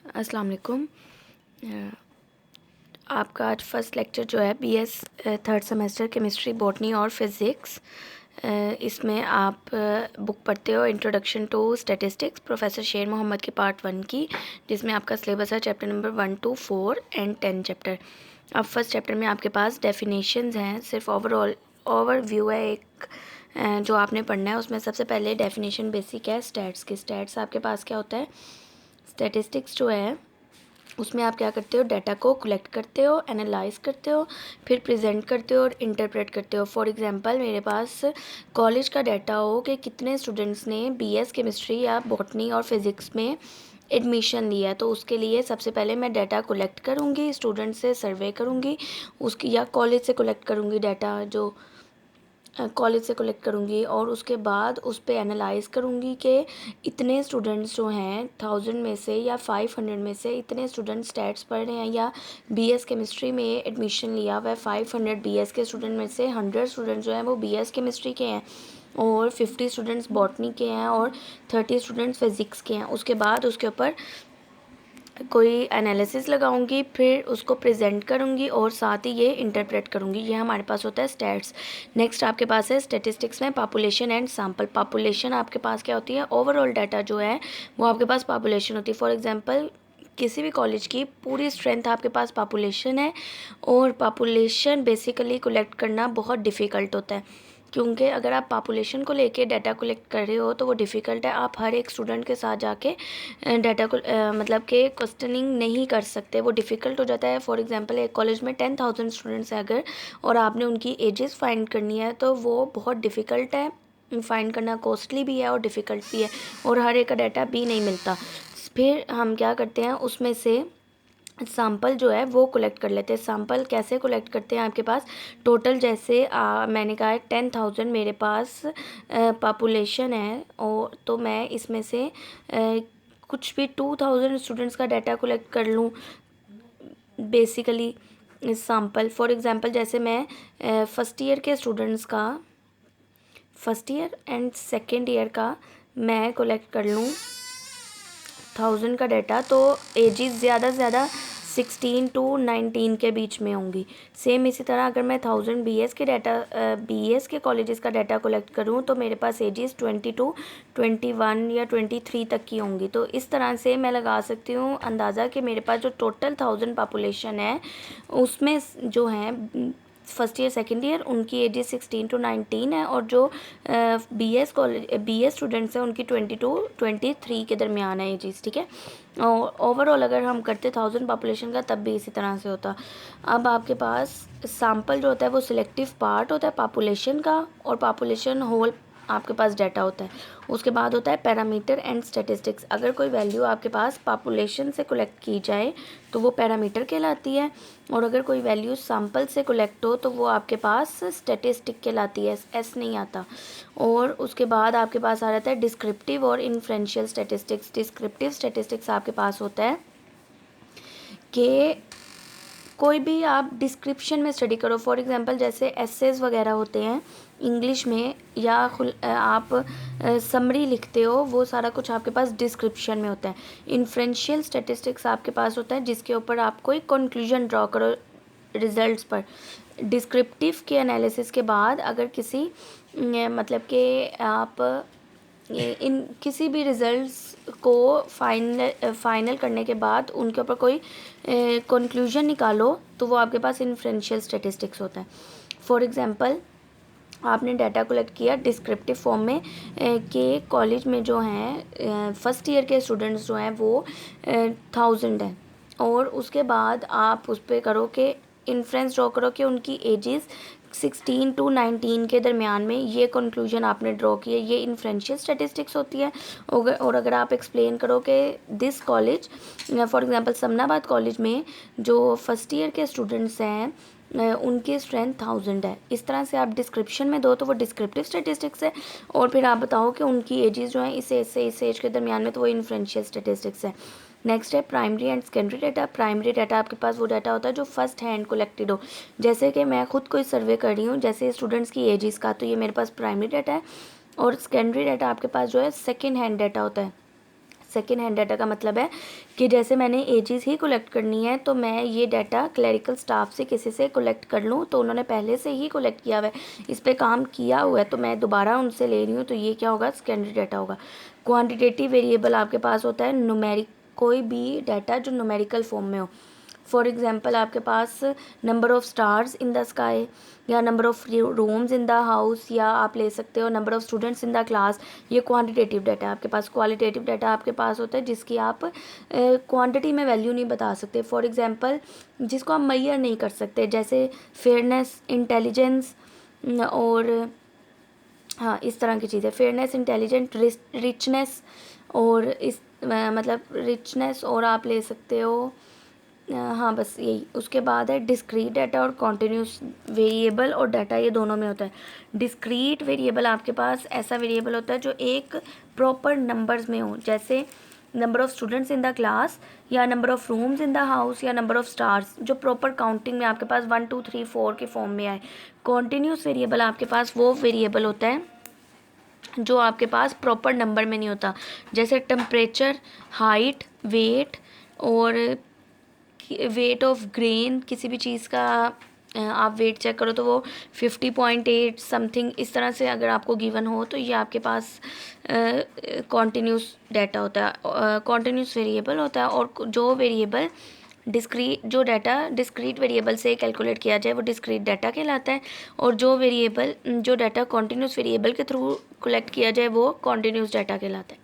अस्सलाम वालेकुम। आपका आज फर्स्ट लेक्चर जो है BS third semester chemistry botany और फिज़िक्स। इसमें आप बुक पढ़ते हो इंट्रोडक्शन टू स्टैटिस्टिक्स प्रोफेसर शेर मोहम्मद की पार्ट 1 की, जिसमें आपका सिलेबस है chapter number 1 to 4 and 10 chapter. अब फर्स्ट चैप्टर में आपके पास डेफिनेशंस हैं, सिर्फ ओवरव्यू है एक जो आपने पढ़ना है। उसमें सबसे पहले डेफिनेशन बेसिक है स्टैट्स की। स्टैट्स आपके पास क्या होता है? स्टैटिस्टिक्स जो है उसमें आप क्या करते हो, डाटा को कलेक्ट करते हो, एनालाइज करते हो, फिर प्रेजेंट करते हो और इंटरप्रेट करते हो। फॉर एग्जांपल मेरे पास कॉलेज का डाटा हो कि कितने स्टूडेंट्स ने बीएस केमिस्ट्री या बॉटनी और फिज़िक्स में एडमिशन लिया है, तो उसके लिए सबसे पहले मैं डाटा कलेक्ट करूँगी, स्टूडेंट से सर्वे करूँगी उसकी, या कॉलेज से कलेक्ट करूँगी डाटा, जो कॉलेज से कलेक्ट करूँगी, और उसके बाद उस पर एनालाइज़ करूँगी कि इतने स्टूडेंट्स जो हैं 1000 में से या 500 में से इतने स्टूडेंट स्टैट्स पढ़ रहे हैं या बीएस केमिस्ट्री में एडमिशन लिया हुआ है। 500 बीएस के स्टूडेंट में से 100 स्टूडेंट्स जो हैं वो बीएस केमिस्ट्री के हैं और 50 स्टूडेंट्स बॉटनी के हैं और 30 स्टूडेंट्स फिज़िक्स के हैं। उसके बाद उसके ऊपर कोई एनालिसिस लगाऊंगी, फिर उसको प्रेजेंट करूंगी और साथ ही ये इंटरप्रेट करूंगी। ये हमारे पास होता है स्टैट्स। नेक्स्ट आपके पास है स्टैटिस्टिक्स में पॉपुलेशन एंड सैंपल। पॉपुलेशन आपके पास क्या होती है? ओवरऑल डाटा जो है वो आपके पास पॉपुलेशन होती है। फॉर एग्जांपल किसी भी कॉलेज की पूरी स्ट्रेंथ आपके पास पॉपुलेशन है, और पॉपुलेशन बेसिकली कलेक्ट करना बहुत डिफ़िकल्ट होता है, क्योंकि अगर आप पॉपुलेशन को लेके डाटा कलेक्ट कर रहे हो तो वो डिफ़िकल्ट है। आप हर एक स्टूडेंट के साथ जाके डाटा को मतलब कि क्वेश्चनिंग नहीं कर सकते, वो डिफ़िकल्ट हो जाता है। फॉर एग्जांपल एक कॉलेज में 10,000 स्टूडेंट्स हैं अगर, और आपने उनकी एजेस फाइंड करनी है, तो वो बहुत डिफ़िकल्ट है, फाइंड करना कॉस्टली भी है और डिफ़िकल्ट भी है, और हर एक का डाटा भी नहीं मिलता। फिर हम क्या करते हैं, उसमें से सैंपल जो है वो कलेक्ट कर लेते हैं। सैंपल कैसे कलेक्ट करते हैं? आपके पास टोटल जैसे मैंने कहा है 10,000 मेरे पास पॉपुलेशन है, और तो मैं इसमें से कुछ भी 2000 स्टूडेंट्स का डाटा कलेक्ट कर लूँ बेसिकली सैंपल। फॉर एग्जांपल जैसे मैं फर्स्ट ईयर के स्टूडेंट्स का, first year and second year का मैं कलेक्ट कर लूँ 1000 का डाटा, तो एजेस ज़्यादा से ज़्यादा 16 to 19 के बीच में होंगी। सेम इसी तरह अगर मैं 1000 बीएस के डाटा बीएस के कॉलेजेस का डाटा कलेक्ट करूँ तो मेरे पास एजेस 20 to 21 या 23 तक की होंगी। तो इस तरह से मैं लगा सकती हूँ अंदाज़ा कि मेरे पास जो टोटल 1000 पॉपुलेशन है उसमें जो है फर्स्ट ईयर सेकेंड ईयर उनकी एजेस 16 to 19 है, और जो बीएस कॉलेज बीएस स्टूडेंट्स हैं उनकी 20 to 23 के दरमियान है एजेस। ठीक है, और ओवरऑल अगर हम करते 1000 पॉपुलेशन का तब भी इसी तरह से होता। अब आपके पास सैंपल जो होता है वो सिलेक्टिव पार्ट होता है पॉपुलेशन का, और पॉपुलेशन होल आपके पास डाटा होता है। उसके बाद होता है पैरामीटर एंड स्टैटिस्टिक्स। अगर कोई वैल्यू आपके पास पॉपुलेशन से कलेक्ट की जाए तो वो पैरामीटर कहलाती है, और अगर कोई वैल्यू सैंपल से कलेक्ट हो तो वो आपके पास स्टैटिस्टिक कहलाती है, एस नहीं आता। और उसके बाद आपके पास आ जाता है डिस्क्रिप्टिव और इन्फ्रेंशियल स्टैटिस्टिक्स। डिस्क्रिप्टिव स्टैटिस्टिक्स आपके पास होता है कि कोई भी आप डिस्क्रिप्शन में स्टडी करो। फॉर एग्जांपल जैसे एसेज वगैरह होते हैं इंग्लिश में, या आप समरी लिखते हो, वो सारा कुछ आपके पास डिस्क्रिप्शन में होता है। इन्फ्रेंशियल स्टैटिस्टिक्स आपके पास होता है जिसके ऊपर आप कोई कंक्लूजन ड्रॉ करो रिजल्ट्स पर। डिस्क्रिप्टिव के एनालिसिस के बाद अगर किसी मतलब कि आप इन किसी भी रिज़ल्ट्स को फाइनल करने के बाद उनके ऊपर कोई कंक्लूजन निकालो तो वो आपके पास इन्फ्रेंशियल स्टैटिस्टिक्स होता है। फॉर एग्जांपल आपने डाटा कलेक्ट किया डिस्क्रिप्टिव फॉर्म में कि कॉलेज में जो हैं फर्स्ट ईयर के स्टूडेंट्स जो हैं वो 1000 हैं, और उसके बाद आप उस पर करो कि इन्फ्रेंस ड्रॉ करो कि उनकी एजेस 16 to 19 के दरमियान में, ये कंक्लूजन आपने ड्रॉ किया, ये इन्फ्रेंशियल स्टैटिस्टिक्स होती है। और अगर आप एक्सप्लेन करो कि this college for example Samanabad college में जो फर्स्ट ईयर के स्टूडेंट्स हैं उनकी स्ट्रेंथ 1000 है, इस तरह से आप डिस्क्रिप्शन में दो तो वो डिस्क्रिप्टिव स्टैटिस्टिक्स है, और फिर आप बताओ कि उनकी एजेस जो हैं इस एज से इस एज के दरमियान में, तो वो इन्फ्रेंशियल स्टैटिस्टिक्स है। नेक्स्ट है primary and secondary data. Primary data आपके पास वो डाटा होता है जो फर्स्ट हैंड कलेक्टेड हो, जैसे कि मैं खुद कोई सर्वे कर रही हूँ जैसे स्टूडेंट्स की एजेस का, तो ये मेरे पास प्राइमरी डाटा है। और सेकेंडरी डाटा आपके पास जो है सेकेंड हैंड डाटा होता है। सेकेंड हैंड डाटा का मतलब है कि जैसे मैंने एजेस ही कलेक्ट करनी है तो मैं ये डाटा क्लरिकल स्टाफ से किसी से कलेक्ट कर लूँ, तो उन्होंने पहले से ही कलेक्ट किया हुआ है, इस पर काम किया हुआ है, तो मैं दोबारा उनसे ले रही हूँ, तो ये क्या होगा, सेकेंडरी डाटा होगा। क्वान्टिटेटिव वेरिएबल आपके पास होता है न्यूमेरिक, कोई भी डाटा जो न्यूमेरिकल फॉर्म में हो। फॉर एग्जांपल आपके पास number of stars in the sky, या number of rooms in the house, या आप ले सकते हो number of students in the class. ये क्वांटिटेटिव डाटा है आपके पास। क्वालिटेटिव डाटा आपके पास होता है जिसकी आप क्वांटिटी में वैल्यू नहीं बता सकते। फॉर एग्जांपल जिसको आप मैयर नहीं कर सकते, जैसे फेयरनेस, इंटेलिजेंस और हाँ इस तरह की चीज़ें, फेयरनेस, इंटेलिजेंट, रिचनेस और इस मतलब रिचनेस, और आप ले सकते हो हाँ बस यही। उसके बाद है डिस्क्रीट डाटा और कॉन्टिन्यूस वेरिएबल, और डाटा ये दोनों में होता है। डिस्क्रीट वेरिएबल आपके पास ऐसा वेरिएबल होता है जो एक प्रॉपर नंबर्स में हो, जैसे number of students in the class, या number of rooms in the house, या नंबर ऑफ़ स्टार्स, जो प्रॉपर काउंटिंग में आपके पास 1 2 3 4 के फॉर्म में आए। कॉन्टिन्यूस वेरिएबल आपके पास वो वेरिएबल होता है जो आपके पास प्रॉपर नंबर में नहीं होता, जैसे टेम्परेचर, हाइट, वेट, और वेट ऑफ ग्रेन, किसी भी चीज़ का आप वेट चेक करो तो वो 50.8 समथिंग इस तरह से अगर आपको गिवन हो, तो ये आपके पास कॉन्टिन्यूस डाटा होता है, कॉन्टिन्यूस वेरिएबल होता है। और जो वेरिएबल डिस्क्रीट, जो डाटा डिस्क्रीट वेरिएबल से कैलकुलेट किया जाए वो डिस्क्रीट डाटा कहलाता है, और जो डाटा कॉन्टिन्यूस वेरिएबल के थ्रू कलेक्ट किया जाए वो कॉन्टिन्यूस डाटा कहलाता है।